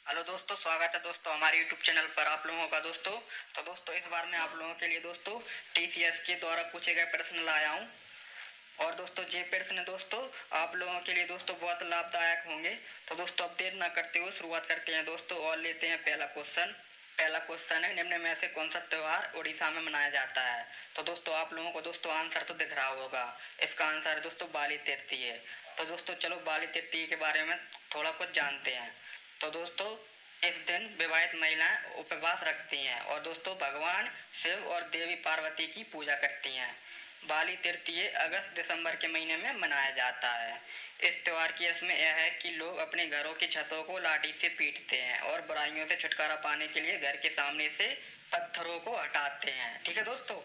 Hello दोस्तों, स्वागत है दोस्तों हमारे यूट्यूब चैनल पर आप लोगों का दोस्तों। तो दोस्तों इस बार मैं आप लोगों के लिए दोस्तों टीसीएस के द्वारा पूछे गए प्रश्न लाया हूँ। और दोस्तों ये प्रश्न दोस्तों आप लोगों के लिए दोस्तों बहुत लाभदायक होंगे। तो दोस्तों अब देर ना करते हुए शुरुआत करते हैं दोस्तों और लेते हैं पहला क्वेश्चन। पहला क्वेश्चन है, निम्न में से कौन सा त्योहार उड़ीसा में मनाया जाता है। तो दोस्तों आप लोगों को दोस्तों आंसर तो दिख रहा होगा। इसका आंसर है दोस्तों बाली तृतीय। तो दोस्तों चलो बाली तृतीय के बारे में थोड़ा कुछ जानते हैं। तो दोस्तों इस दिन विवाहित महिलाएं उपवास रखती हैं और दोस्तों भगवान शिव और देवी पार्वती की पूजा करती हैं। बाली तृतीय अगस्त दिसंबर के महीने में मनाया जाता है। इस त्योहार की रस्म यह है कि लोग अपने घरों की छतों को लाठी से पीटते हैं और बुराइयों से छुटकारा पाने के लिए घर के सामने से पत्थरों को हटाते हैं। ठीक है दोस्तों,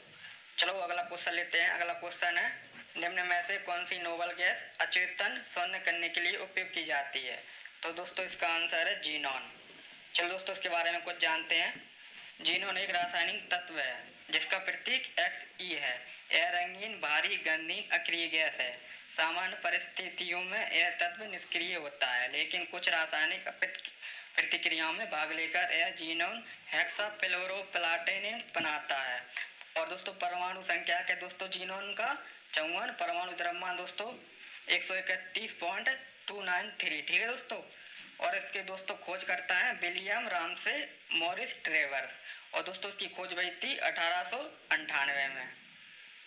चलो अगला क्वेश्चन लेते हैं। अगला क्वेश्चन है, निम्न में से कौन सी नोबल गैस अचेतन शून्य करने के लिए उपयोग की जाती है। तो दोस्तों इसका आंसर है जीनॉन। चलो दोस्तों इसके बारे में कुछ जानते हैं। जीनोन एक रासायनिक तत्व है जिसका प्रतीक Xe है। यह रंगीन, भारी, गंधहीन अक्रिय गैस है। सामान्य परिस्थितियों में यह तत्व निष्क्रिय होता है, लेकिन कुछ रासायनिक प्रतिक्रियाओं में भाग लेकर यह जीनोन हेक्साफ्लोरोप्लाटिन बनाता है। और दोस्तों परमाणु संख्या के दोस्तों जीनोन का 54, परमाणु द्रव्यमान दोस्तों 131.293। ठीक है दोस्तों, और इसके दोस्तों खोज करता है विलियम रामसे मॉरिस ट्रेवर्स। और दोस्तों इसकी खोज हुई थी 1898 में।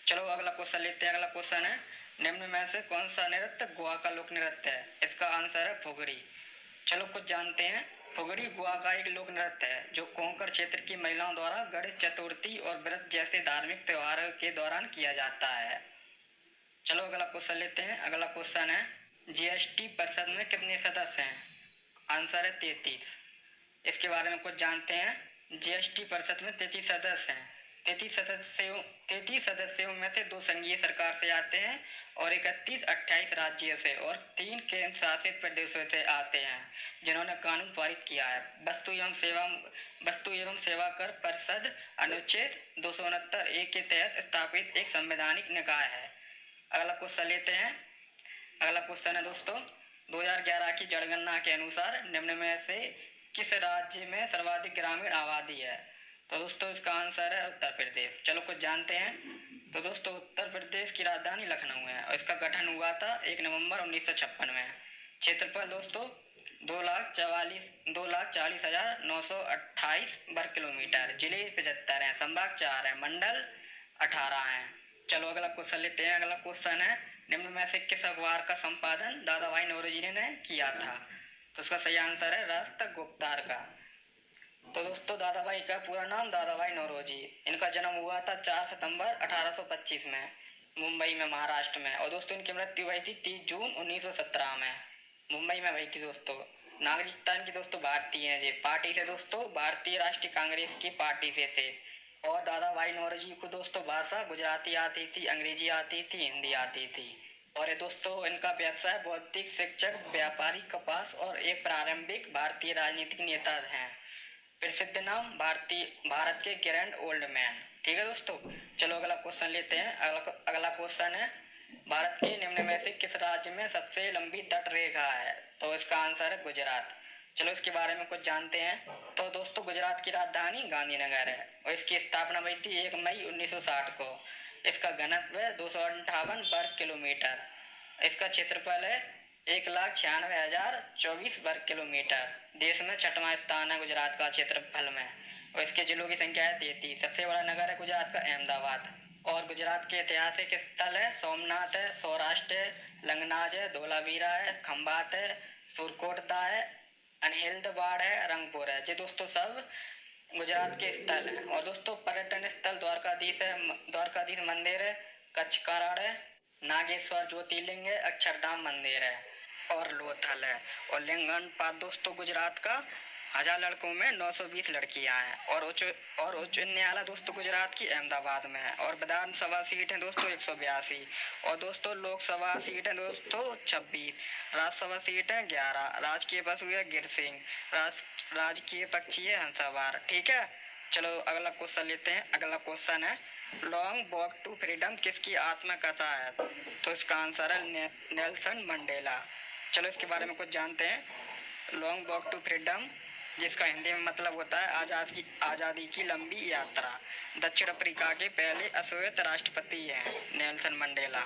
चलो अगला क्वेश्चन लेते हैं। अगला क्वेश्चन है, निम्न में से कौन सा नृत्य गोवा का लोक नृत्य है। इसका आंसर है फुगड़ी। चलो कुछ जानते हैं। फुगड़ी गोवा का एक लोक नृत्य है जो कोंकण क्षेत्र की महिलाओं द्वारा गणेश चतुर्थी और व्रत जैसे धार्मिक त्योहारों के दौरान किया जाता है। चलो अगला क्वेश्चन लेते हैं। अगला क्वेश्चन है, जीएसटी परिषद में कितने सदस्य हैं। आंसर है 33। इसके बारे में कुछ जानते हैं। जीएसटी परिषद में 33 सदस्य हैं। 33 सदस्यों में से 2 संघीय सरकार से आते हैं और 28 राज्यों से और 3 केंद्र शासित प्रदेशों से आते हैं जिन्होंने कानून पारित किया है। वस्तु एवं सेवा कर परिषद अनुच्छेद 269 के तहत स्थापित एक संवैधानिक निकाय है। अगला क्वेश्चन लेते हैं। अगला क्वेश्चन है दोस्तों, 2011 की जनगणना के अनुसार निम्न में से किस राज्य में सर्वाधिक ग्रामीण आबादी है। तो दोस्तों इसका आंसर है उत्तर प्रदेश। चलो कुछ जानते हैं। तो दोस्तों उत्तर प्रदेश की राजधानी लखनऊ है और इसका गठन हुआ था 1 नवंबर 1956 में। क्षेत्रफल दोस्तों 2,40,928 वर्ग किलोमीटर। जिले 75 हैं, संभाग 4 है, मंडल 18 हैं। चलो अगला क्वेश्चन लेते हैं। अगला क्वेश्चन है, निम्न में से किस अखबार का संपादन दादा भाई नौरोजी ने किया था। तो उसका सही आंसर है राष्ट्र गुप्तार का। तो दोस्तों दादा भाई का पूरा नाम दादा भाई नौरोजी। इनका जन्म हुआ था 4 सितंबर 1825 में मुंबई में, महाराष्ट्र में। और दोस्तों इनकी मृत्यु हुई थी 30 जून 1917 में मुंबई में हुई थी दोस्तों। नागरिकता इनकी दोस्तों भारतीय है। जी पार्टी से दोस्तों भारतीय राष्ट्रीय कांग्रेस की पार्टी से थे। और दादा भाई नौरोजी को दोस्तों भाषा गुजराती आती थी, अंग्रेजी आती थी, हिंदी आती थी। और ये दोस्तों इनका व्यवसाय बौद्धिक शिक्षक, व्यापारी, कपास और एक प्रारंभिक भारतीय राजनीतिक नेता हैं। प्रसिद्ध नाम भारत के ग्रैंड ओल्ड मैन। ठीक है दोस्तों, चलो अगला क्वेश्चन लेते हैं। अगला क्वेश्चन है, भारत के निम्न में से किस राज्य में सबसे लंबी तट रेखा है। तो इसका आंसर है गुजरात। चलो इसके बारे में कुछ जानते हैं। तो दोस्तों गुजरात की राजधानी गांधीनगर है और इसकी स्थापना हुई थी 1 मई 1960 को। इसका घनत्व है 258 वर्ग किलोमीटर। इसका क्षेत्रफल है 1,96,024 वर्ग किलोमीटर। देश में 6वां स्थान है गुजरात का क्षेत्रफल में और इसके जिलों की संख्या है 33। सबसे बड़ा नगर है गुजरात का अहमदाबाद। और गुजरात के ऐतिहासिक स्थल है सोमनाथ है, सौराष्ट्र है, लंगनाज है, धोलावीरा है, खंभात है, सुरकोटदा है, अनहिलदबाड़ है, रंगपुर है। ये दोस्तों सब गुजरात के स्थल हैं। और दोस्तों पर्यटन स्थल द्वारकाधीश है, द्वारकाधीश मंदिर है, कच्छ काराड़ है, नागेश्वर ज्योतिर्लिंग है, अक्षरधाम मंदिर है और लोथल है। और लिंगनपात दोस्तों गुजरात का 1000 लड़कों में 920 लड़कियां हैं। और उच्च न्यायालय दोस्तों गुजरात की अहमदाबाद में है। और विधानसभा सीट है दोस्तों 182। और दोस्तों लोकसभा सीट है दोस्तों 26। राज्यसभा सीट है 11। राजकीय पशु है गिर सिंह। राजकीय पक्षी है हंसावार। ठीक है, चलो अगला क्वेश्चन लेते हैं। अगला क्वेश्चन है, लॉन्ग वॉक टू फ्रीडम किसकी आत्मकथा है। तो इसका आंसर है नेल्सन मंडेला। चलो इसके बारे में कुछ जानते हैं। लॉन्ग वॉक टू फ्रीडम जिसका हिंदी में मतलब होता है आज़ादी की लंबी यात्रा। दक्षिण अफ्रीका के पहले अश्वेत राष्ट्रपति हैं नेल्सन मंडेला,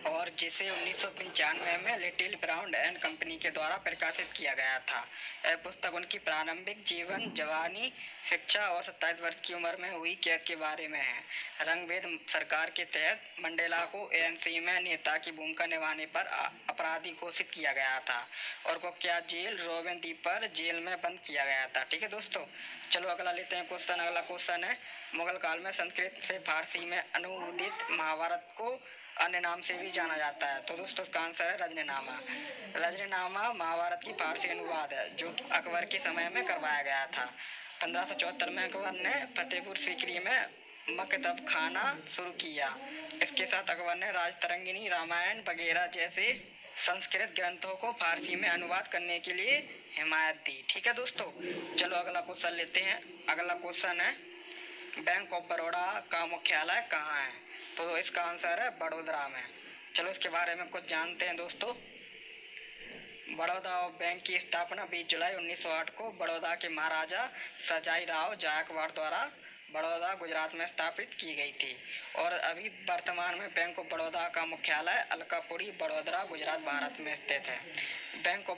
और जिसे 1995 में लिटिल ब्राउन एंड कंपनी के द्वारा प्रकाशित किया गया था। यह पुस्तक उनकी प्रारंभिक जीवन, जवानी, शिक्षा और 27 वर्ष की उम्र में हुई कैद के बारे में है। रंगभेद सरकार के तहत मंडेला को एएनसी में नेता की भूमिका निभाने पर अपराधी घोषित किया गया था और को क्या जेल रोबेन द्वीप पर जेल में बंद किया गया था। ठीक है दोस्तों, चलो अगला लेते हैं क्वेश्चन। अगला क्वेश्चन है, मुगल काल में संस्कृत से फारसी में अनुवादित महाभारत को अन्य नाम से भी जाना जाता है। तो दोस्तों इसका आंसर है रजनीनामा। रजनीनामा महाभारत की फारसी अनुवाद है जो अकबर के समय में करवाया गया था। 1574 में अकबर ने फतेहपुर सीकरी में मकतब खाना शुरू किया। इसके साथ अकबर ने राजतरंगिणी, रामायण वगैरह जैसे संस्कृत ग्रंथों को फारसी में अनुवाद करने के लिए हिमायत दी। ठीक है दोस्तों, चलो अगला क्वेश्चन लेते हैं। अगला क्वेश्चन है, बैंक ऑफ बड़ौदा का मुख्यालय कहाँ है? तो इसका आंसर है बड़ोदरा में। चलो इसके बारे में कुछ जानते हैं दोस्तों। बड़ौदा बैंक की स्थापना 20 जुलाई 1908 को बड़ौदा के महाराजा सजाई राव जायकवाड़ द्वारा बड़ौदा गुजरात में स्थापित की गई थी, और अभी वर्तमान में बैंक ऑफ बड़ौदा का मुख्यालय अलकापुरी, बड़ोदरा, गुजरात, भारत में स्थित है। बैंक ऑफ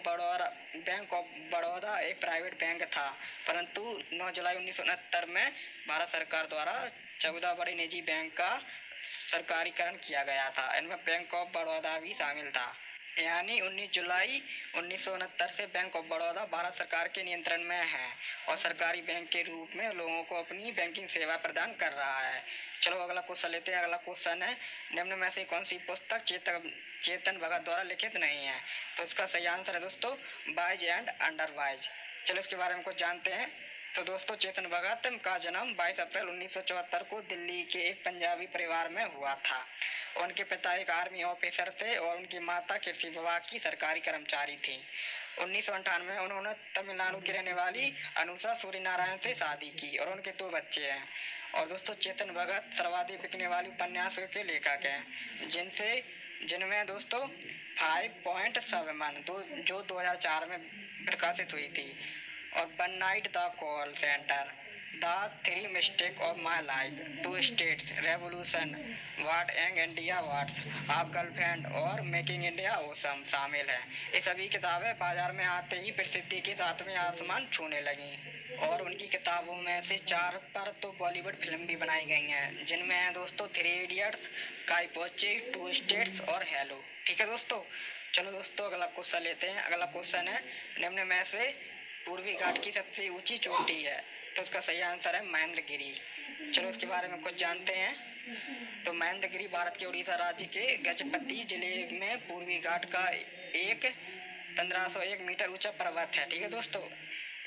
बड़ौदा एक प्राइवेट बैंक था, परंतु 9 जुलाई 1969 में भारत सरकार द्वारा 14 बड़े निजी बैंक का सरकारीकरण किया गया था। इनमें बैंक ऑफ बड़ौदा भी शामिल था। यानी 19 जुलाई 1969 से बैंक ऑफ बड़ौदा भारत सरकार के नियंत्रण में है और सरकारी बैंक के रूप में लोगों को अपनी बैंकिंग सेवा प्रदान कर रहा है। चलो अगला क्वेश्चन लेते हैं। अगला क्वेश्चन है, निम्न में से कौन सी पुस्तक चेतन भगत द्वारा लिखित नहीं है? तो इसका सही आंसर है दोस्तों वाइज एंड अंडरवाइज। चलो इसके बारे में कुछ जानते हैं। तो दोस्तों चेतन भगत का जन्म 22 अप्रैल 1974 को दिल्ली के एक पंजाबी परिवार में हुआ था। उनके पिता एक आर्मी ऑफिसर थे और उनकी माता कृषि विभाग की सरकारी कर्मचारी थी। 1998 में उन्होंने तमिलनाडु की रहने वाली अनुषा सूर्यनारायण से शादी की और उनके 2 बच्चे हैं। और दोस्तों चेतन भगत सर्वाधिक बिकने वाली उपन्यासों के लेखक हैं, जिनमें दोस्तों 5.7 जो 2004 में प्रकाशित हुई थी, और one night the call center, the 3 mistake of my life, 2 states, revolution, what young India wants, आप गर्लफ्रेंड और मेकिंग इंडिया ओसम शामिल हैं। ये सभी किताबें बाजार में आते ही प्रसिद्धि के 7वें आसमान छूने लगी, और उनकी किताबों में से 4 पर तो बॉलीवुड फिल्म भी बनाई गई हैं, जिनमें हैं दोस्तों 3 इडियट्स, काईपोचे, 2 स्टेट्स और हेलो। ठीक है दोस्तों, चलो दोस्तों अगला क्वेश्चन लेते हैं। अगला क्वेश्चन है, निम्न में से पूर्वी घाट की सबसे ऊंची चोटी है? तो उसका सही आंसर है महेंद्रगिरी। चलो इसके बारे में कुछ जानते हैं। तो महेंद्रगिरी भारत के उड़ीसा राज्य के गजपति जिले में पूर्वी घाट का एक 1501 मीटर ऊंचा पर्वत है। ठीक है दोस्तों,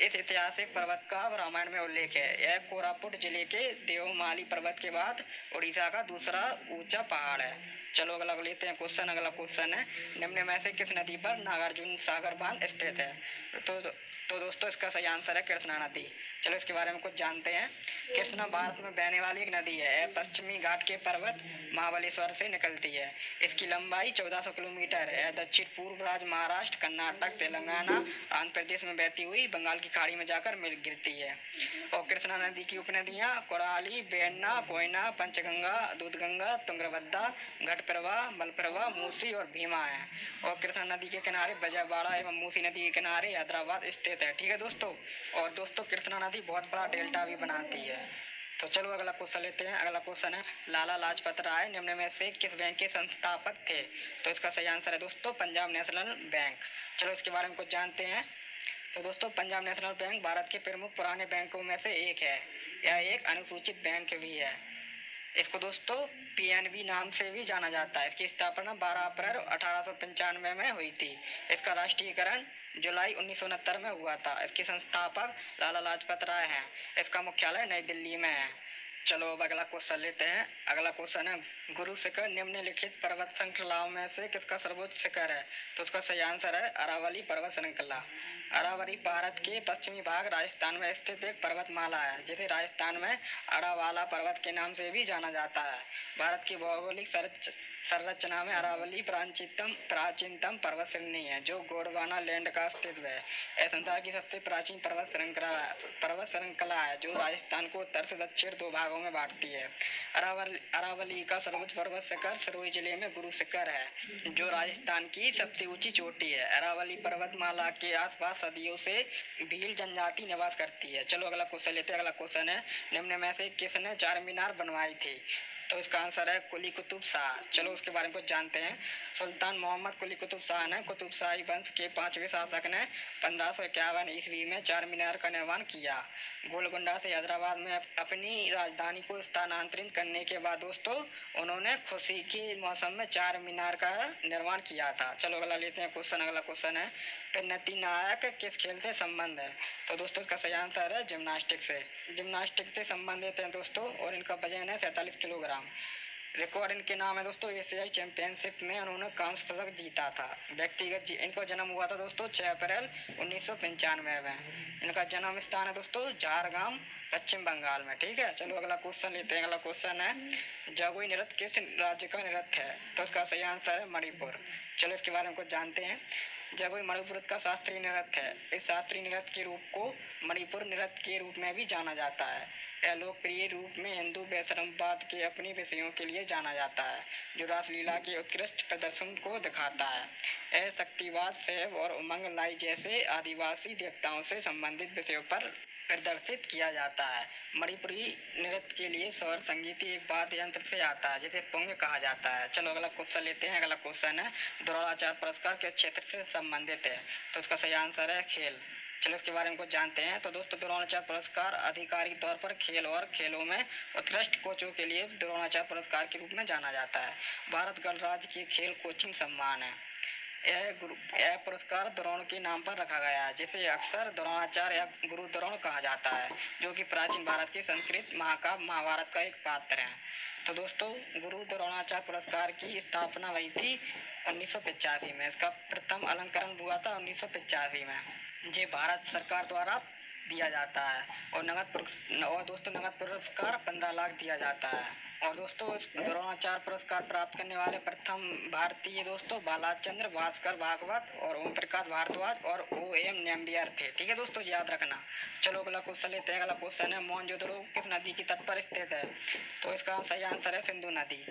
इस ऐतिहासिक पर्वत का रामायण में उल्लेख है। यह कोरापुट जिले के देवमाली पर्वत के बाद उड़ीसा का दूसरा ऊंचा पहाड़ है। चलो अगला लेते हैं क्वेश्चन। अगला क्वेश्चन है, निम्न में से किस नदी पर नागार्जुन सागर बांध स्थित है? तो दोस्तों इसका सही आंसर है कृष्णा नदी। चलो इसके बारे में कुछ जानते हैं। कृष्णा भारत में बहने वाली एक नदी है। यह पश्चिमी घाट के पर्वत महाबलेश्वर से निकलती है। इसकी लंबाई 1400 किलोमीटर है। यह दक्षिण पूर्व राज्य महाराष्ट्र, कर्नाटक, तेलंगाना, आंध्र प्रदेश में बहती हुई बंगाल की खाड़ी में जाकर मिल गिरती है। और कृष्णा नदी की उपनदियां कोड़ाली, बेड़ना, कोयना, पंचगंगा, दूधगंगा, तुंगभद्रा, घटप्रभा, मलप्रभा, मूसी और भीमा है। और कृष्णा नदी के किनारे विजयवाड़ा एवं मूसी नदी के किनारे हैदराबाद स्थित है। ठीक है दोस्तों, और दोस्तों कृष्णा नदी बहुत बड़ा डेल्टा भी बनाती है। तो चलो अगला क्वेश्चन लेते हैं। अगला क्वेश्चन है, लाला लाजपत राय निम्न में से किस बैंक के संस्थापक थे? तो इसका सही आंसर है दोस्तों पंजाब नेशनल बैंक। चलो इसके बारे में कुछ जानते हैं। तो दोस्तों पंजाब नेशनल बैंक भारत के प्रमुख पुराने बैंकों में से एक है। यह एक अनुसूचित बैंक भी है। इसको दोस्तों पीएनबी नाम से भी जाना जाता है। इसकी स्थापना 12 अप्रैल 1895 में हुई थी। इसका राष्ट्रीयकरण जुलाई 1969 में हुआ था। इसके संस्थापक लाला लाजपत राय हैं। इसका मुख्यालय नई दिल्ली में है। चलो अब अगला क्वेश्चन लेते हैं। अगला क्वेश्चन है, गुरु शिखर निम्नलिखित पर्वत श्रृंखलाओं में से किसका सर्वोच्च शिखर है? तो उसका सही आंसर है अरावली पर्वत श्रृंखला। अरावली भारत के पश्चिमी भाग राजस्थान में स्थित एक पर्वतमाला है, जिसे राजस्थान में अड़ावाला पर्वत के नाम से भी जाना जाता है। भारत की भौगोलिक संरचना में अरावली प्राचीनतम पर्वत श्रेणी है जो गोंडवाना लैंड का अस्तित्व है। यह संसार की सबसे प्राचीन पर्वत श्रृंखला है जो राजस्थान को उत्तर से दक्षिण दो भागों में बांटती है। अरावली का सर्वोच्च पर्वत शिखर सिरोही जिले में गुरु शिखर है जो राजस्थान की सबसे ऊंची चोटी है। अरावली पर्वतमाला के आसपास सदियों से भील जनजाति निवास करती है। चलो अगला क्वेश्चन लेते हैं। अगला क्वेश्चन है, निम्न में से किसने चार मीनार बनवाई थी? तो इसका आंसर है कुली कुतुब शाह। चलो उसके बारे में कुछ जानते हैं। सुल्तान मोहम्मद कुली कुतुब शाह ने कुतुब शाही वंश के 5वें शासक ने 1551 ईस्वी में चार मीनार का निर्माण किया। गोलकुंडा से हैदराबाद में अपनी राजधानी को स्थानांतरित करने के बाद दोस्तों उन्होंने खुशी के मौसम में चार मीनार का निर्माण किया था। चलो अगला लेते हैं क्वेश्चन। अगला क्वेश्चन है, प्रणति नायक किस खेल से संबंध है? तो दोस्तों इसका सही आंसर है जिम्नास्टिक से। जिम्नास्टिक से संबंधित है दोस्तों और इनका वजन है 47 किलोग्राम। रिकॉर्ड इनके नाम है दोस्तों। एशियाई चैंपियनशिप में उन्होंने कांस्य पदक जीता था। व्यक्तिगत इनका जन्म हुआ था दोस्तों 6 अप्रैल 1995 में। इनका जन्म स्थान है दोस्तों झारग्राम, पश्चिम बंगाल में। ठीक है, चलो अगला क्वेश्चन लेते हैं। अगला क्वेश्चन है, जगोई नृत्य किस राज्य का नृत्य है? तो इसका सही आंसर है मणिपुर। चलो इसके बारे में कुछ जानते हैं। जगोई मणिपुर का शास्त्रीय नृत्य है। इस शास्त्रीय नृत्य के रूप को मणिपुर नृत्य के रूप में भी जाना जाता है। यह लोकप्रिय रूप में हिंदू वैष्णववाद के अपने विषयों के लिए जाना जाता है जो रासलीला के उत्कृष्ट प्रदर्शन को दिखाता है। यह शक्तिवाद, शैव और उमंग लाई जैसे आदिवासी देवताओं से संबंधित विषयों पर प्रदर्शित किया जाता है। मणिपुरी नृत्य के लिए स्वर संगीत एक वाद्य यंत्र से आता है जिसे पुंग कहा जाता है। चलो अगला क्वेश्चन लेते हैं। अगला क्वेश्चन है, द्रोणाचार्य पुरस्कार किस क्षेत्र से संबंधित है? तो उसका सही आंसर है खेल। चलो इसके बारे में कुछ जानते हैं। तो दोस्तों द्रोणाचार्य पुरस्कार आधिकारिक तौर पर खेल और खेलों में उत्कृष्ट कोचों के लिए द्रोणाचार्य पुरस्कार के रूप में जाना जाता है। भारत गणराज्य के खेल कोचिंग सम्मान है। यह पुरस्कार द्रोण के नाम पर रखा गया है जिसे अक्सर द्रोणाचार्य या गुरु द्रोण कहा जाता है जो कि प्राचीन भारत के संस्कृत महाकाव्य महाभारत का एक पात्र है। तो दोस्तों गुरु द्रोणाचार्य पुरस्कार की स्थापना हुई थी 1985 में। इसका प्रथम अलंकरण हुआ था 1985 में। ये भारत सरकार द्वारा दिया जाता है और नगद पुरस्कार 15 लाख दिया जाता है। और दोस्तों द्रोणाचार्य पुरस्कार प्राप्त करने वाले प्रथम भारतीय दोस्तों बालाचंद्र भास्कर भागवत और ओम प्रकाश भारद्वाज और O.M. नंबियार थे। ठीक है दोस्तों, याद रखना। चलो अगला क्वेश्चन लेते हैं। अगला क्वेश्चन है, मोहनजोदड़ो किस नदी की तट पर स्थित है? तो इसका सही आंसर है सिंधु नदी।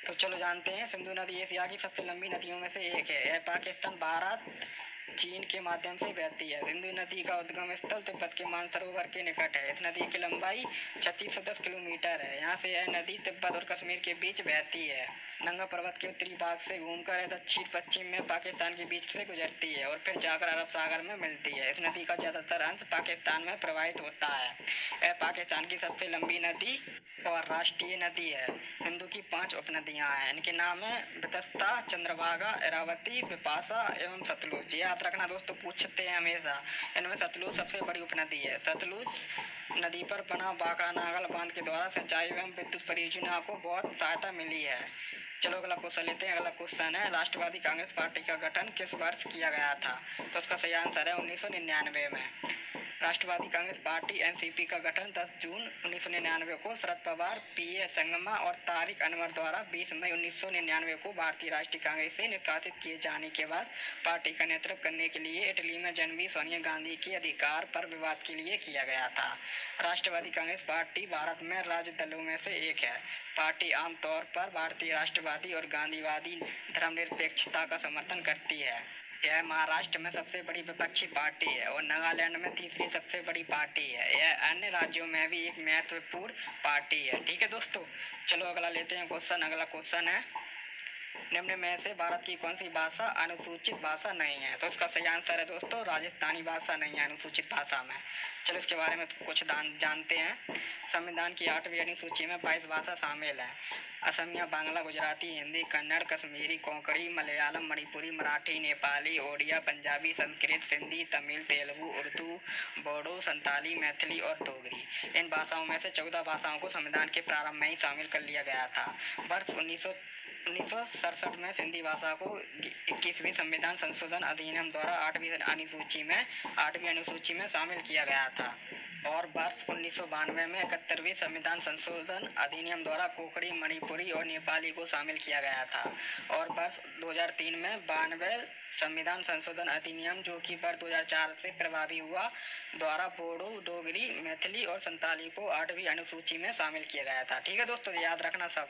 तो चलो जानते हैं, सिंधु नदी एशिया की सबसे लंबी नदियों में से एक है। यह पाकिस्तान, भारत, चीन के माध्यम से बहती है। सिंधु नदी का उद्गम स्थल तिब्बत के मानसरोवर के निकट है। इस नदी की लंबाई 3610 किलोमीटर है। यहाँ से यह नदी तिब्बत और कश्मीर के बीच बहती है। नंगा पर्वत के उत्तरी भाग से घूमकर दक्षिण पश्चिम में पाकिस्तान के बीच से गुजरती है और फिर जाकर अरब सागर में मिलती है। इस नदी का ज्यादातर अंश पाकिस्तान में प्रवाहित होता है। यह पाकिस्तान की सबसे लंबी नदी और राष्ट्रीय नदी है। सिंधु की 5 उपनदियां हैं। इनके नाम है वितस्ता, चंद्रभागा, इरावती, बिपाशा एवं सतलुज। याद रखना दोस्तों, पूछते हैं हमेशा। इनमें सतलुज सबसे बड़ी उपनदी है। सतलुज नदी पर बना बांका नागल बांध के द्वारा सिंचाई एवं विद्युत परियोजना को बहुत सहायता मिली है। चलो अगला क्वेश्चन लेते हैं। अगला क्वेश्चन है, राष्ट्रवादी कांग्रेस पार्टी का गठन किस वर्ष किया गया था? तो उसका सही आंसर है 1999 में। राष्ट्रवादी कांग्रेस पार्टी एनसीपी का गठन 10 जून 1999 को शरद पवार, पीए संगमा और तारिक अनवर द्वारा 20 मई 1999 को भारतीय राष्ट्रीय कांग्रेस से निष्कासित किए जाने के बाद पार्टी का नेतृत्व करने के लिए इटली में जन्मी सोनिया गांधी के अधिकार पर विवाद के लिए किया गया था। राष्ट्रवादी कांग्रेस पार्टी भारत में राज्य दलों में से एक है। पार्टी आमतौर पर भारतीय राष्ट्रवादी और गांधीवादी धर्मनिरपेक्षता का समर्थन करती है। यह महाराष्ट्र में सबसे बड़ी विपक्षी पार्टी है और नागालैंड में तीसरी सबसे बड़ी पार्टी है। यह अन्य राज्यों में भी एक महत्वपूर्ण पार्टी है। ठीक है दोस्तों, चलो अगला लेते हैं क्वेश्चन। अगला क्वेश्चन है, निम्न में से भारत की कौन सी भाषा अनुसूचित भाषा नहीं है? तो इसका सही आंसर है दोस्तों राजस्थानी भाषा नहीं है अनुसूचित भाषा में। चलो इसके बारे में कुछ जानते हैं। संविधान की 8वीं अनुसूची में 22 भाषा शामिल है। असमिया, बांग्ला, गुजराती, हिंदी, कन्नड़, कश्मीरी, कोंकणी, मलयालम, मणिपुरी, मराठी, नेपाली, ओडिया, पंजाबी, संस्कृत, सिंधी, तमिल, तेलुगु, उर्दू, बोडो, संताली, मैथिली और डोगरी। इन भाषाओं में से 14 भाषाओं को संविधान के प्रारंभ में ही शामिल कर लिया गया था। वर्ष 1967 में सिंधी भाषा को 21वीं संविधान संशोधन अधिनियम द्वारा 8वीं अनुसूची में शामिल किया गया था। और वर्ष 1992 में 71वीं संविधान संशोधन अधिनियम द्वारा कोंकणी, मणिपुरी और नेपाली को शामिल किया गया था। और वर्ष 2003 में 92 संविधान संशोधन अधिनियम, जो कि वर्ष 2004 से प्रभावी हुआ, द्वारा बोडो, डोगरी, मैथिली और संताली को 8वीं अनुसूची में शामिल किया गया था। ठीक है दोस्तों, याद रखना सब।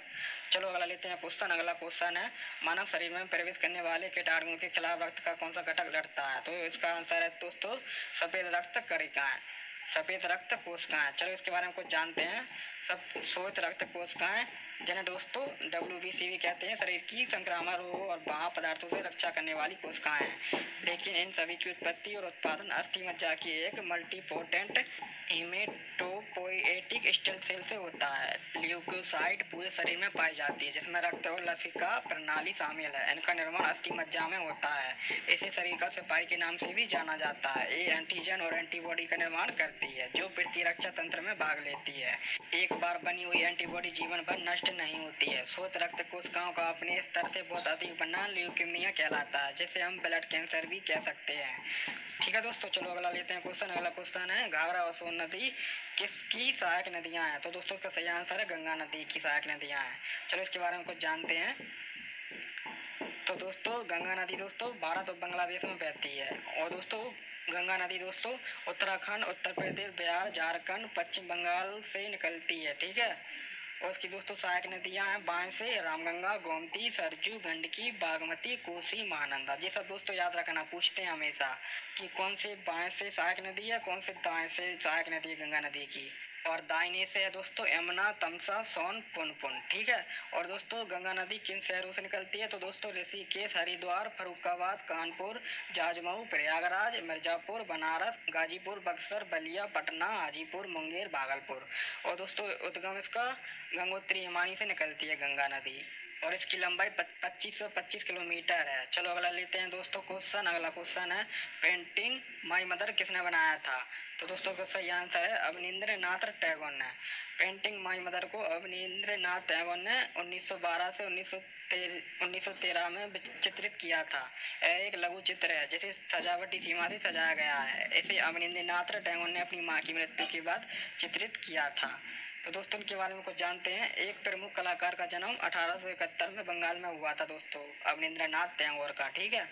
चलो अगला लेते हैं क्वेश्चन। अगला क्वेश्चन है, मानव शरीर में प्रवेश करने वाले कीटाणुओं के खिलाफ रक्त का कौन सा घटक लड़ता है? तो इसका आंसर है दोस्तों सफेद रक्त कणिकाएं, सफेद रक्त कोशिकाएं। चलो इसके बारे में कुछ जानते हैं। सब श्वेत रक्त कोशिकाएं, जिन्हें दोस्तों WBC भी कहते हैं, शरीर की संक्रामक रोगों और बाह्य पदार्थों से रक्षा करने वाली कोशिकाएं हैं। लेकिन इन सभी की उत्पत्ति और उत्पादन अस्थि मज्जा की एक मल्टीपोटेंट हेमेटोपोएटिक स्टेम सेल से होता है। ल्यूकोसाइट पूरे शरीर में पाई जाती है, जिसमें रक्त और लसिका प्रणाली शामिल है। इनका निर्माण अस्थि मज्जा में होता है। इसे शरीर का सिपाही के नाम से भी जाना जाता है। ये एंटीजन और एंटीबॉडी का निर्माण करती है, जो प्रतिरक्षा तंत्र में भाग लेती है। एक बार बनी हुई एंटीबॉडी जीवन भर नष्ट नहीं होती है। श्वेत रक्त कोशिकाओं का अपने स्तर से बहुत अधिक बनना ल्यूकेमिया कहलाता है, जिसे हम ब्लड कैंसर भी कह सकते हैं। ठीक है दोस्तों, चलो अगला लेते हैं क्वेश्चन। अगला क्वेश्चन है, घाघरा और सोन नदी किसकी सहायक नदियां हैं? तो दोस्तों इसका सही आंसर है गंगा नदी की सहायक नदियां हैं। चलो इसके बारे में कुछ जानते हैं। तो दोस्तों गंगा नदी दोस्तों भारत और बांग्लादेश में बहती है। और दोस्तों गंगा नदी दोस्तों उत्तराखंड, उत्तर प्रदेश, बिहार, झारखंड, पश्चिम बंगाल से निकलती है। ठीक है। और इसकी दोस्तों सहायक नदियां हैं बाएं से रामगंगा, गोमती, सरजू, गंडकी, बागमती, कोसी, महानंदा। ये सब दोस्तों याद रखना, पूछते हैं हमेशा कि कौन से बाएं से सहायक नदी है, कौन से दाएं से सहायक नदी है गंगा नदी की। और दाहिने से है दोस्तों यमुना, तमसा, सोन, पुनपुन। ठीक है। और दोस्तों गंगा नदी किन शहरों से निकलती है? तो दोस्तों ऋषिकेश, हरिद्वार, फरुखाबाद, कानपुर, जाजमऊ, प्रयागराज, मिर्जापुर, बनारस, गाजीपुर, बक्सर, बलिया, पटना, हाजीपुर, मुंगेर, भागलपुर। और दोस्तों उद्गम इसका गंगोत्री हिमानी से निकलती है गंगा नदी। और इसकी लंबाई 2525 किलोमीटर है। चलो अगला लेते हैं दोस्तों क्वेश्चन। अगला क्वेश्चन है, पेंटिंग माई मदर किसने बनाया था? तो दोस्तों का सही आंसर है अवनींद्र नाथ टैगोर ने। पेंटिंग माई मदर को अवनींद्र नाथ टैगोर ने 1912 से 1913 में चित्रित किया था। यह एक लघु चित्र है, जिसे सजावटी सीमा से सजाया गया है। इसे अवनींद्र नाथ टैगोर ने अपनी मां की मृत्यु के बाद चित्रित किया था। तो दोस्तों इनके बारे में कुछ जानते हैं। एक प्रमुख कलाकार का जन्म 1871 में बंगाल में हुआ था दोस्तों, अवनींद्रनाथ टैगोर का। ठीक है।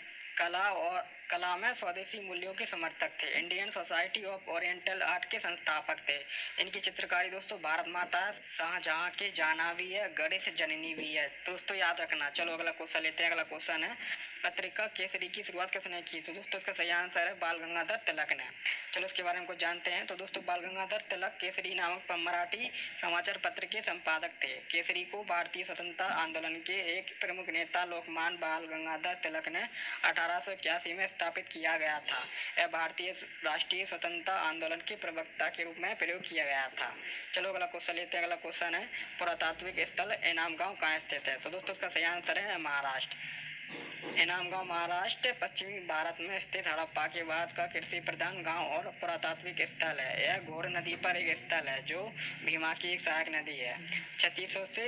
कला में स्वदेशी मूल्यों के समर्थक थे। Indian society of oriental art के संस्थापक थे। इनकी चित्रकारी दोस्तों भारत माता, शाहजहां के जाना भी है, गणेश जननी भी है। दोस्तों याद रखना। चलो अगला क्वेश्चन लेते हैं। अगला क्वेश्चन है, पत्रिका केसरी की शुरुआत किसने की? तो दोस्तों इसका सही आंसर है बाल गंगाधर तिलक ने। चलो इसके बारे में कुछ जानते हैं। तो दोस्तों बाल गंगाधर तिलक केसरी नामक मराठी समाचार पत्र के संपादक थे। केसरी को भारतीय स्वतंत्रता आंदोलन के एक प्रमुख नेता लोकमान्य बाल गंगाधर तिलक ने 1881 में स्थापित किया गया था। यह भारतीय राष्ट्रीय स्वतंत्रता आंदोलन के प्रवक्ता के रूप में प्रयोग किया गया था। चलो अगला क्वेश्चन लेते हैं। अगला क्वेश्चन है, पुरातात्विक स्थल इनाम गांव कहाँ स्थित है? तो दोस्तों इसका सही आंसर है महाराष्ट्र। इनाम गांव महाराष्ट्र पश्चिमी भारत में स्थित हड़प्पा के बाद का कृषि प्रधान गांव और पुरातात्विक स्थल है। यह घोर नदी पर एक स्थल है, जो भीमा की एक सहायक नदी है। 3600 से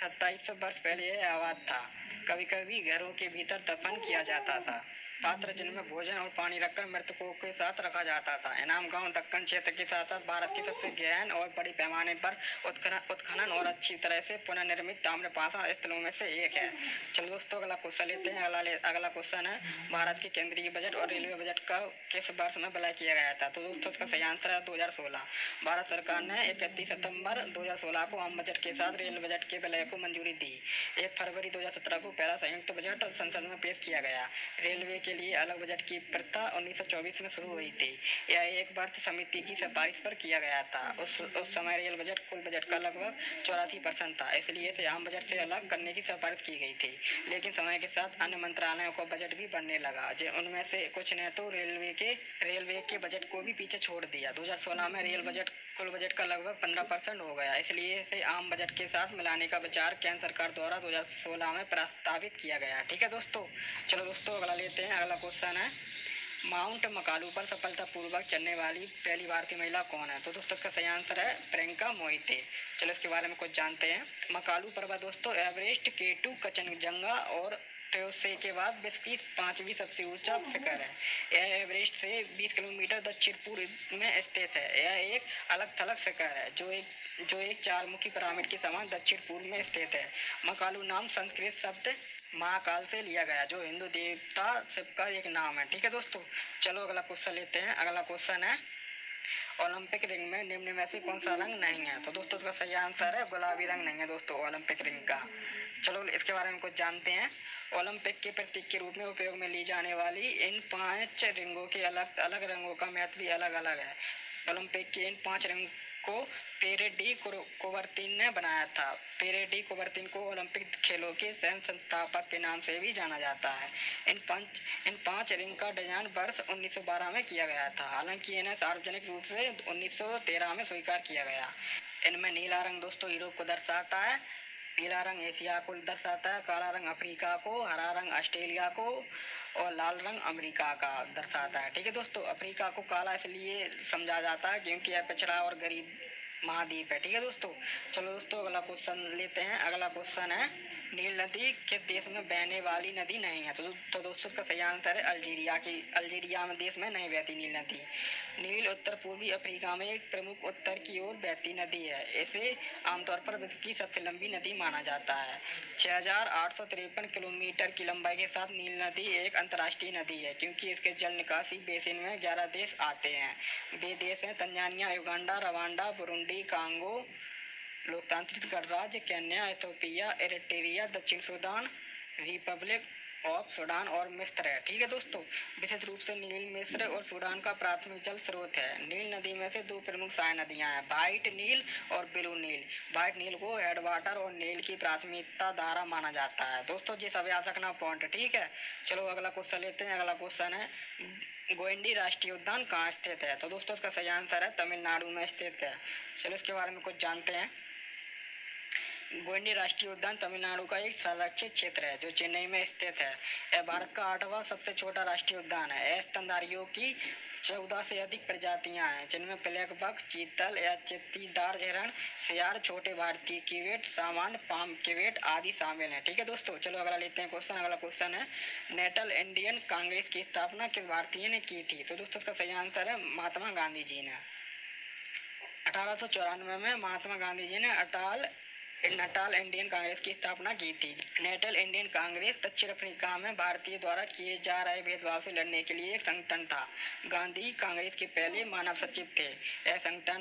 2700 वर्ष पहले यह आबाद था। कभी कभी घरों के भीतर दफन किया जाता था। पात्र जिनमें भोजन और पानी रखकर मृतकों के साथ रखा जाता था। इनाम गांव दक्कन क्षेत्र के साथ साथ भारत के सबसे गहन और बड़ी पैमाने पर उत्खनन और अच्छी तरह से पुनर्निर्मित ताम्रपाषाण स्थलों में से एक है। चलो दोस्तों अगला क्वेश्चन लेते हैं। अगला क्वेश्चन है, भारत के केंद्रीय बजट और रेलवे बजट का किस वर्ष में विलय किया गया था? तो दोस्तों इसका सही आंसर है 2016। भारत सरकार ने 31 सितंबर 2016 को आम बजट के साथ रेल बजट के विलय को मंजूरी दी। 1 फरवरी 2017 को पहला संयुक्त बजट संसद में पेश किया गया। रेलवे के लिए अलग बजट की प्रथा 1924 में शुरू हुई थी। यह एक वर्ष समिति की सिफारिश पर किया गया था। उस समय रेल बजट कुल बजट का लगभग 84% था, इसलिए इसे आम बजट से अलग करने की सिफारिश की गई थी। लेकिन समय के साथ अन्य मंत्रालयों का बजट भी बढ़ने लगा, उनमें से कुछ ने तो रेलवे के बजट को भी पीछे छोड़ दिया। 2016 में रेल बजट कुल बजट का लगभग 15% हो गया, इसलिए इसे आम बजट के साथ मिलाने का विचार केंद्र सरकार द्वारा 2016 में प्रस्तावित किया गया। ठीक है दोस्तों। चलो दोस्तों अगला लेते हैं। अगला क्वेश्चन है, माउंट मकालू पर सफलतापूर्वक चढ़ने वाली पहली भारतीय महिला कौन है? तो दोस्तों इसका सही आंसर है प्रियंका मोहिते। चलो इसके बारे में कुछ जानते हैं। मकालू पर्वत दोस्तों एवरेस्ट, K2, कचनजंगा और त्योसे के बाद विश्व की 5वीं सबसे ऊंचा शिखर है। यह एवरेस्ट से 20 किलोमीटर दक्षिण पूर्व में स्थित है। यह एक अलग थलग शिखर है जो एक चारमुखी पिरामिड के समान दक्षिण पूर्व में स्थित है। महाकालू नाम संस्कृत शब्द महाकाल से लिया गया, जो हिंदू देवता शिव का एक नाम है। ठीक है दोस्तों, चलो अगला क्वेश्चन लेते हैं। अगला क्वेश्चन है, ओलंपिक रिंग में निम्न में से कौन सा रंग नहीं है? तो दोस्तों इसका सही आंसर है गुलाबी रंग नहीं है दोस्तों ओलंपिक रिंग का। चलो इसके बारे में कुछ जानते हैं। ओलंपिक के प्रतीक के रूप में उपयोग में ली जाने वाली इन 5 रिंगों के अलग अलग रंगों का महत्व भी अलग अलग है। ओलंपिक के इन 5 रंग को पेरे डी कुबर्तीन ने बनाया था। पेरे डी कुबर्तीन को ओलंपिक खेलों के सह संस्थापक के नाम से भी जाना जाता है। इन पांच रिंग का डिजाइन वर्ष 1912 में किया गया था। हालांकि इन्हें सार्वजनिक रूप से 1913 में स्वीकार किया गया। इनमें नीला रंग दोस्तों यूरोप को दर्शाता है, पीला रंग एशिया को दर्शाता है, काला रंग अफ्रीका को, हरा रंग ऑस्ट्रेलिया को और लाल रंग अमेरिका का दर्शाता है। ठीक है दोस्तों, अफ्रीका को काला इसलिए समझा जाता है क्योंकि यह पिछड़ा और गरीब महाद्वीप है। ठीक है दोस्तों, चलो दोस्तों अगला क्वेश्चन लेते हैं। अगला क्वेश्चन है, नील नदी किस देश में बहने वाली नदी नहीं है? तो दोस्तों इसका सही आंसर है अल्जीरिया में देश में नहीं बहती नील नदी। नील उत्तर पूर्वी अफ्रीका में एक प्रमुख उत्तर की ओर बहती नदी है। इसे आमतौर पर विश्व की सबसे लंबी नदी माना जाता है। 6,853 किलोमीटर की लंबाई के साथ नील नदी एक अंतर्राष्ट्रीय नदी है क्योंकि इसके जल निकासी बेसिन में 11 देश आते हैं। वे देश हैं Tanzania, Uganda, Rwanda, Burundi, Congo, लोकतांत्रिक गणराज्य केन्या, इथियोपिया, इरिट्रिया, दक्षिण सूडान, रिपब्लिक ऑफ सूडान और मिस्र है। ठीक है दोस्तों, विशेष रूप से नील मिस्र और सूडान का प्राथमिक जल स्रोत है। नील नदी में से 2 प्रमुख सहायक नदियां हैं, व्हाइट नील और ब्लू नील। व्हाइट नील को हेडवाटर और नील की प्राथमिकता धारा माना जाता है। दोस्तों ये सब याद रखना पॉइंट। ठीक है, चलो अगला क्वेश्चन लेते हैं। अगला क्वेश्चन है, गोइंडी राष्ट्रीय उद्यान कहाँ स्थित है? तो दोस्तों इसका सही आंसर है तमिलनाडु में स्थित है। चलो इसके बारे में कुछ जानते हैं। गोइंडी राष्ट्रीय उद्यान तमिलनाडु का एक संरक्षित क्षेत्र है जो चेन्नई में स्थित है। यह भारत का 8वां सबसे छोटा राष्ट्रीय उद्यान है। यह स्तनधारियों की 14 से अधिक प्रजातियां हैं, जिनमें ब्लैक बक, चीतल या चित्तीदार हिरण, सियार, छोटे भारतीय कीवेट, सामान्य पाम कीवेट आदि शामिल हैं। ठीक है दोस्तों, चलो अगला लेते हैं क्वेश्चन। अगला क्वेश्चन है, नेशनल इंडियन कांग्रेस की स्थापना किस भारतीय ने की थी? तो दोस्तों इसका सही आंसर है महात्मा गांधी जी ने। 1894 में महात्मा गांधी जी ने नेशनल इंडियन कांग्रेस की स्थापना की थी। नेशनल इंडियन कांग्रेस दक्षिण अफ्रीका में भारतीय द्वारा किए जा रहे भेदभाव से लड़ने के लिए एक संगठन था। गांधी कांग्रेस के पहले मानव सचिव थे। यह संगठन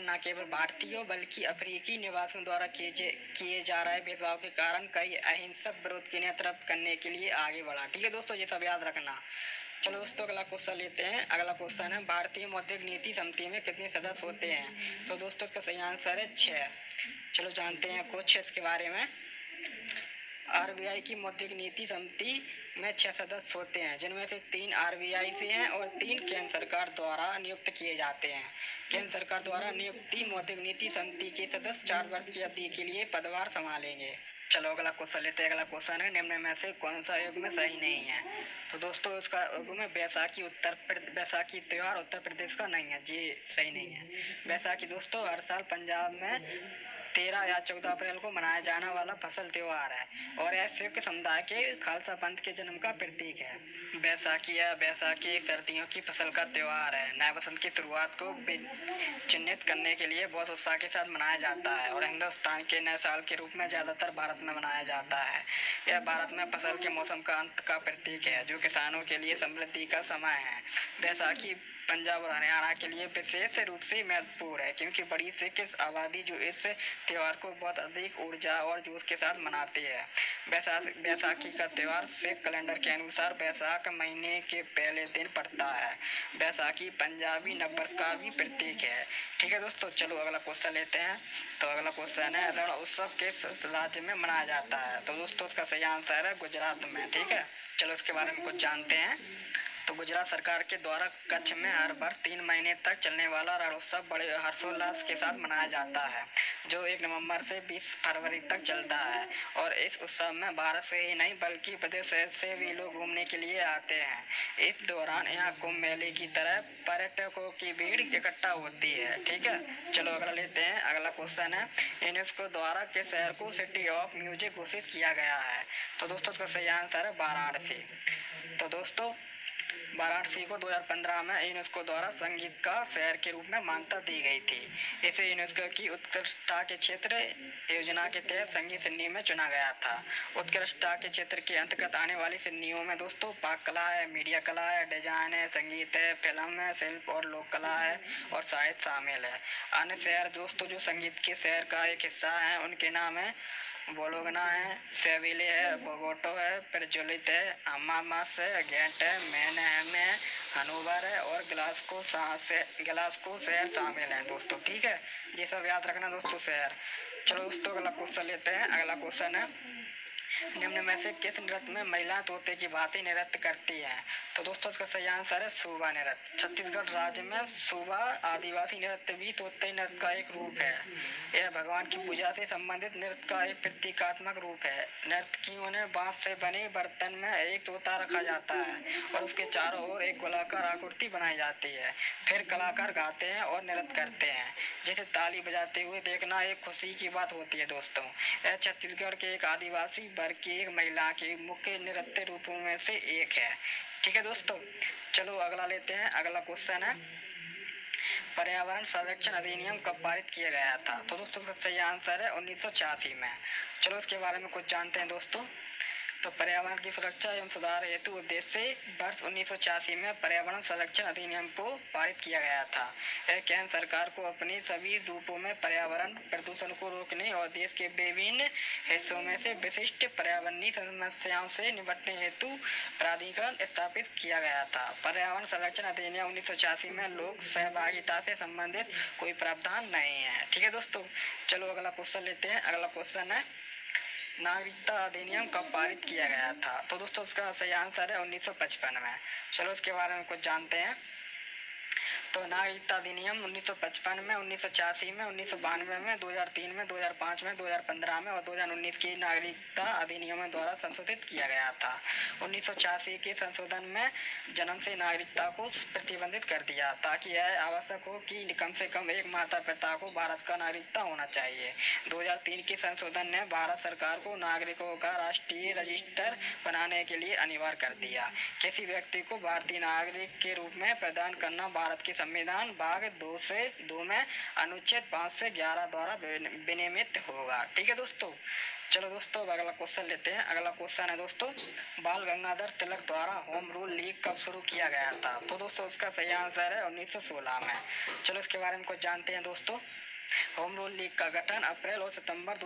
न केवल भारतीयों बल्कि अफ्रीकी निवासियों द्वारा किए जा रहे भेदभाव के कारण कई अहिंसक विरोध की नेतृत्व करने के लिए आगे बढ़ा। ठीक है दोस्तों, ये सब याद रखना। चलो दोस्तों अगला क्वेश्चन लेते हैं। अगला क्वेश्चन है, भारतीय मौद्रिक नीति समिति में कितने सदस्य होते हैं? तो दोस्तों इसका सही आंसर है 6। चलो जानते हैं कुछ इसके बारे में। आरबीआई की मौद्रिक नीति समिति में 6 सदस्य होते हैं, जिनमें से 3 आरबीआई से हैं और 3 केंद्र सरकार द्वारा नियुक्त किए जाते हैं। केंद्र सरकार द्वारा नियुक्त मौद्रिक नीति समिति के सदस्य 4 वर्ष की अवधि के लिए पदभार संभालेंगे। चलो अगला क्वेश्चन लेते हैं। अगला क्वेश्चन है, निम्न में से कौन सा युग्म सही नहीं है? तो दोस्तों उसका युग्म बैसाखी त्योहार उत्तर प्रदेश का नहीं है, ये सही नहीं है। बैसाखी दोस्तों हर साल पंजाब में 13 या 14 अप्रैल को मनाया जाने वाला फसल त्योहार है और यह सिख समुदाय के खालसा पंथ के जन्म का प्रतीक है। बैसाखी सर्दियों की फसल का त्योहार है। नए वसंत की शुरुआत को चिन्हित करने के लिए बहुत उत्साह के साथ मनाया जाता है और हिंदुस्तान के नए साल के रूप में ज्यादातर भारत में मनाया जाता है। यह भारत में फसल के मौसम का अंत का प्रतीक है, जो किसानों के लिए समृद्धि का समय है। बैसाखी पंजाब और हरियाणा के लिए विशेष रूप से महत्वपूर्ण है क्योंकि बड़ी सिख आबादी जो इस त्योहार को बहुत अधिक ऊर्जा और जोश के साथ मनाती है। बैसाखी का त्योहार सिख कैलेंडर के अनुसार बैसाख महीने के पहले दिन पड़ता है। बैसाखी पंजाबी नववर्ष का भी प्रतीक है। ठीक है दोस्तों, चलो अगला क्वेश्चन लेते हैं। तो अगला क्वेश्चन है, रण उत्सव किस राज्य में मनाया जाता है? तो दोस्तों उसका सही आंसर है गुजरात में। ठीक है, चलो इसके बारे में कुछ जानते हैं। तो गुजरात सरकार के द्वारा कच्छ में हर वर्ष 3 महीने तक चलने वाला रणोत्सव बड़े हर्षोल्लास के साथ मनाया जाता है, जो 1 नवंबर से 20 फरवरी तक चलता है। और इस उत्सव में भारत से ही नहीं बल्कि विदेश से भी लोग घूमने के लिए आते हैं। इस दौरान यहाँ कुंभ मेले की तरह पर्यटकों की भीड़ इकट्ठा होती है। ठीक है, चलो अगला लेते हैं। अगला क्वेश्चन है, यूनेस्को द्वारा किस शहर को सिटी ऑफ म्यूजिक घोषित किया गया है? तो दोस्तों इसका सही आंसर है वाराणसी। तो दोस्तों वाराणसी को 2015 में यूनेस्को द्वारा संगीत का शहर के रूप में मान्यता दी गई थी। इसे यूनेस्को की उत्कृष्टता के क्षेत्र योजना के तहत संगीत श्रेणी में चुना गया था। उत्कृष्टता के क्षेत्र के अंतर्गत आने वाली श्रेणियों में दोस्तों पाक कला है, मीडिया कला है, डिजाइन है, संगीत है, फिल्म है, शिल्प और लोक कला है और साहित्य शामिल है। अन्य शहर दोस्तों जो संगीत के शहर का एक हिस्सा है उनके नाम है बोलोगना है, सेविले है, बोगोटो है, प्रज्वलित है, हमामास है, गेंट है, मैनहेम है, हनोवर है और ग्लासगो शहर शामिल हैं दोस्तों। ठीक है, ये सब याद रखना दोस्तों शहर। चलो दोस्तों अगला क्वेश्चन लेते हैं। अगला क्वेश्चन है, निम्न में से किस नृत्य में महिला तोते की भांति नृत्य करती हैं? तो दोस्तों इसका सही आंसर है सूबा नृत्य। छत्तीसगढ़ राज्य में सूबा आदिवासी नृत्य भी तोते नृत्य का एक रूप है। यह भगवान की पूजा से संबंधित नृत्य का एक प्रतीकात्मक रूप है। नर्तकियों ने बांस से बने बर्तन में एक तोता रखा जाता है और उसके चारों ओर एक गोलाकार आकृति बनाई जाती है। फिर कलाकार गाते हैं और नृत्य करते हैं, जैसे ताली बजाते हुए देखना एक खुशी की बात होती है दोस्तों। यह छत्तीसगढ़ के एक आदिवासी वर्ग की एक महिला के मुख्य नृत्य रूपों में से एक है। ठीक है दोस्तों, चलो अगला लेते हैं। अगला क्वेश्चन है, पर्यावरण संरक्षण अधिनियम कब पारित किया गया था? तो दोस्तों इसका सही आंसर है 1986 में। चलो इसके बारे में कुछ जानते हैं दोस्तों। तो पर्यावरण की सुरक्षा एवं सुधार हेतु उद्देश्य से वर्ष 1986 में पर्यावरण संरक्षण अधिनियम को पारित किया गया था। यह केंद्र सरकार को अपनी सभी रूपों में पर्यावरण प्रदूषण को रोकने और देश के विभिन्न हिस्सों में से विशिष्ट पर्यावरणीय समस्याओं से निपटने हेतु प्राधिकरण स्थापित किया गया था। पर्यावरण संरक्षण अधिनियम 1986 में लोक सहभागिता से संबंधित कोई प्रावधान नहीं है। ठीक है दोस्तों, चलो अगला क्वेश्चन लेते हैं। अगला क्वेश्चन है, नागरिकता अधिनियम कब पारित किया गया था? तो दोस्तों उसका सही आंसर है 1955 में। चलो इसके बारे में कुछ जानते हैं। तो नागरिकता अधिनियम 1955 में, 1986 में, 1992 में, 2003 में, 2005 में, 2015 में और 2019 की नागरिकता अधिनियमों द्वारा संशोधित किया गया था। 1986 के संशोधन में जन्म से नागरिकता को प्रतिबंधित कर दिया ताकि यह आवश्यक हो कि कम से कम एक माता पिता को भारत का नागरिकता होना चाहिए। 2003 के संशोधन ने भारत सरकार को नागरिकों का राष्ट्रीय रजिस्टर बनाने के लिए अनिवार्य कर दिया। किसी व्यक्ति को भारतीय नागरिक के रूप में प्रदान करना भारत के संविधान भाग 2 में अनुच्छेद 5 से 11 द्वारा विनियमित होगा। ठीक है दोस्तों, चलो दोस्तों अगला क्वेश्चन लेते हैं। अगला क्वेश्चन है दोस्तों, बाल गंगाधर तिलक द्वारा होम रूल लीग कब शुरू किया गया था? तो दोस्तों उसका सही आंसर है 1916 में। चलो इसके बारे में कुछ जानते हैं दोस्तों। होम रूल लीग का गठन अप्रैल और सितंबर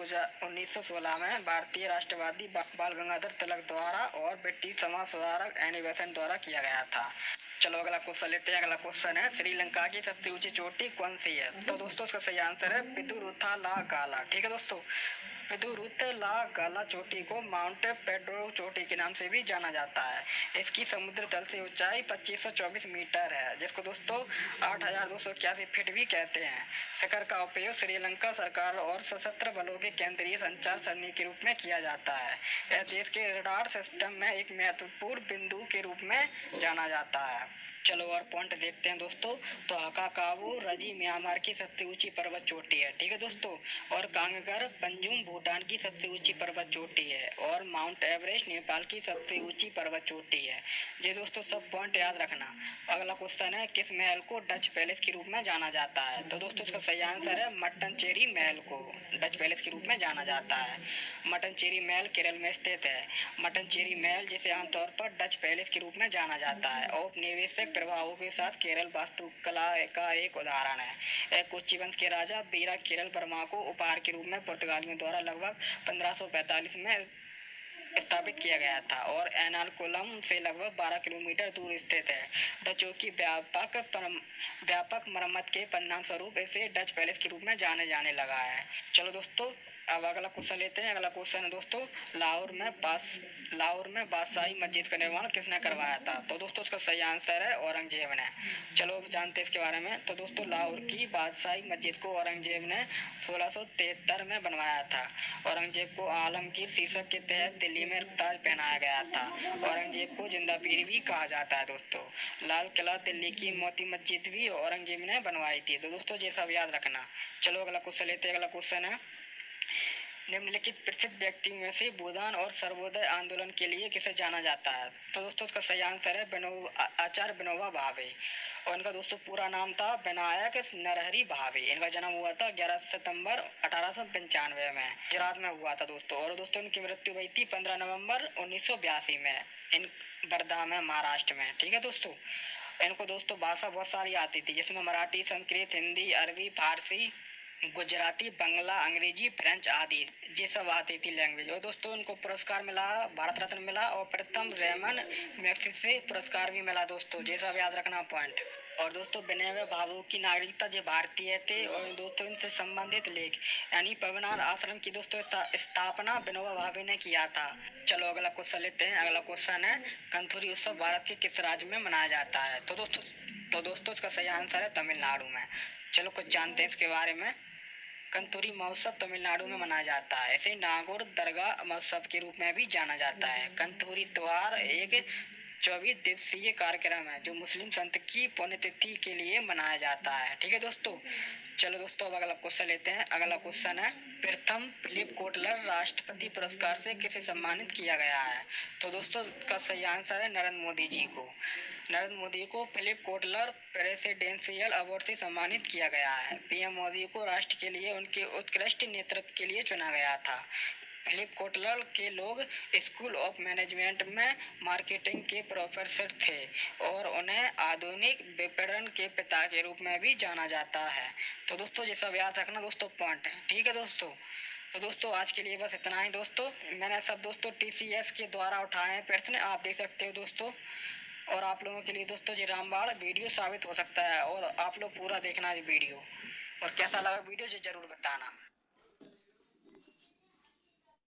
1916 में भारतीय राष्ट्रवादी बाल गंगाधर तिलक द्वारा और ब्रिटिश समाज सुधारक एनी बेसेंट द्वारा किया गया था। चलो अगला क्वेश्चन लेते हैं। अगला क्वेश्चन है, श्रीलंका की सबसे ऊंची चोटी कौन सी है? तो दोस्तों उसका सही आंसर है पितुरुथा ला गाला। ठीक है दोस्तों, पितुरुथ ला गाला चोटी को माउंट पेड्रो चोटी के नाम से भी जाना जाता है। इसकी समुद्र तल से ऊंचाई 2524 मीटर है, जिसको दोस्तों 8281 फीट भी कहते हैं। शिखर का उपयोग श्रीलंका सरकार और सशस्त्र बलों के केंद्रीय संचार सरणी के रूप में किया जाता है। यह देश के रडार सिस्टम में एक महत्वपूर्ण बिंदु के रूप में जाना जाता है। चलो और पॉइंट देखते हैं दोस्तों। तो अकाकाबू रजी म्यांमार की सबसे ऊंची पर्वत चोटी है। ठीक है दोस्तों, और कांगगर पंजुम भूटान की सबसे ऊंची पर्वत चोटी है और माउंट एवरेस्ट नेपाल की सबसे ऊंची पर्वत चोटी है। ये दोस्तों सब पॉइंट याद रखना। अगला क्वेश्चन है, किस महल को डच पैलेस के रूप में जाना जाता है? तो दोस्तों इसका सही आंसर है मट्टनचेरी महल को डच पैलेस के रूप में जाना जाता है। मट्टनचेरी महल केरल में स्थित है। मट्टनचेरी महल जिसे आमतौर पर डच पैलेस के रूप में जाना जाता है, औपनिवेशिक प्रभावों के साथ केरल वास्तुकला का एक उदाहरण है। कोच्चि वंश के राजा वीरा केरल वर्मा को उपहार के रूप में पुर्तगालियों द्वारा लगभग 1545 में स्थापित किया गया था और एर्नाकुलम से लगभग 12 किलोमीटर दूर स्थित है। डचों की व्यापक मरम्मत के परिणाम स्वरूप इसे डच पैलेस के रूप में जाने लगा है। चलो दोस्तों अब अगला क्वेश्चन लेते हैं। अगला क्वेश्चन है दोस्तों, लाहौर में बादशाही मस्जिद का निर्माण किसने करवाया था? तो दोस्तों उसका सही आंसर है औरंगजेब ने। चलो अब जानते हैं इसके बारे में। तो दोस्तों लाहौर की बादशाही मस्जिद को औरंगजेब ने 1673 में बनवाया था। औरंगजेब को आलमगीर शीर्षक के तहत दिल्ली में ताज पहनाया गया था। औरंगजेब को जिंदा पीर भी कहा जाता है दोस्तों। लाल किला दिल्ली की मोती मस्जिद भी औरंगजेब ने बनवाई थी। तो दोस्तों ये सब याद रखना। चलो अगला क्वेश्चन लेते हैं। अगला क्वेश्चन है, निम्नलिखित प्रसिद्ध व्यक्तियों में से भूदान और सर्वोदय आंदोलन के लिए किसे जाना जाता है? तो दोस्तों इसका सही आंसर है आचार्य विनोबा भावे। और इनका दोस्तों पूरा नाम था विनायक नरहरि भावे। इनका जन्म हुआ था 11 सितंबर 1895 में गुजरात में हुआ था दोस्तों। और दोस्तों इनकी मृत्यु हुई थी 15 नवंबर 1982 में इन वर्धा में, महाराष्ट्र में। ठीक है दोस्तों। इनको दोस्तों भाषा बहुत सारी आती थी, जिसमें मराठी, संस्कृत, हिंदी, अरबी, फारसी, गुजराती, बंगला, अंग्रेजी, फ्रेंच आदि ये सब आती थी लैंग्वेज। और दोस्तों उनको पुरस्कार मिला, भारत रत्न मिला और प्रथम रेमन मैग्सेसे पुरस्कार भी मिला दोस्तों। ये सब याद रखना पॉइंट। और दोस्तों विनोबा भावे की नागरिकता जो भारतीय थे। और दोस्तों इनसे संबंधित लेख यानी पवनार आश्रम की दोस्तों स्थापना विनोबा भावे ने किया था। चलो अगला क्वेश्चन लेते हैं। अगला क्वेश्चन है, कंथूरी उत्सव भारत के किस राज्य में मनाया जाता है? तो दोस्तों इसका सही आंसर है तमिलनाडु में। चलो कुछ जानते हैं इसके बारे में। कंतूरी महोत्सव तमिलनाडु में मनाया जाता है। इसे नागौर दरगाह महोत्सव के रूप में भी जाना जाता है। कंतूरी त्योहार एक 24 दिवसीय कार्यक्रम है जो मुस्लिम संत की पुण्यतिथि के लिए मनाया जाता है। ठीक है दोस्तों। चलो दोस्तों अब अगला क्वेश्चन लेते हैं। अगला क्वेश्चन है, प्रथम फिलिप कोटलर राष्ट्रपति पुरस्कार से किसे सम्मानित किया गया है? तो दोस्तों का सही आंसर है नरेंद्र मोदी जी को। नरेंद्र मोदी को फिलिप कोटलर प्रेसिडेंशियल अवार्ड से सम्मानित किया गया है। पीएम मोदी को राष्ट्र के लिए उनके उत्कृष्ट नेतृत्व के लिए चुना गया था। फिलिप कोटलर के लोग स्कूल ऑफ मैनेजमेंट में मार्केटिंग के प्रोफेसर थे और उन्हें आधुनिक विपणन के पिता के रूप में भी जाना जाता है। तो दोस्तों ये सब याद रखना दोस्तों पॉइंट। ठीक है दोस्तों। तो दोस्तों आज के लिए बस इतना ही दोस्तों। मैंने सब दोस्तों टीसीएस के द्वारा उठाए हैं प्रश्न, आप देख सकते हो दोस्तों। और आप लोगों के लिए दोस्तों ये रामबाण वीडियो साबित हो सकता है। और आप लोग पूरा देखना ये वीडियो। और कैसा लगा वीडियो ये जरूर बताना।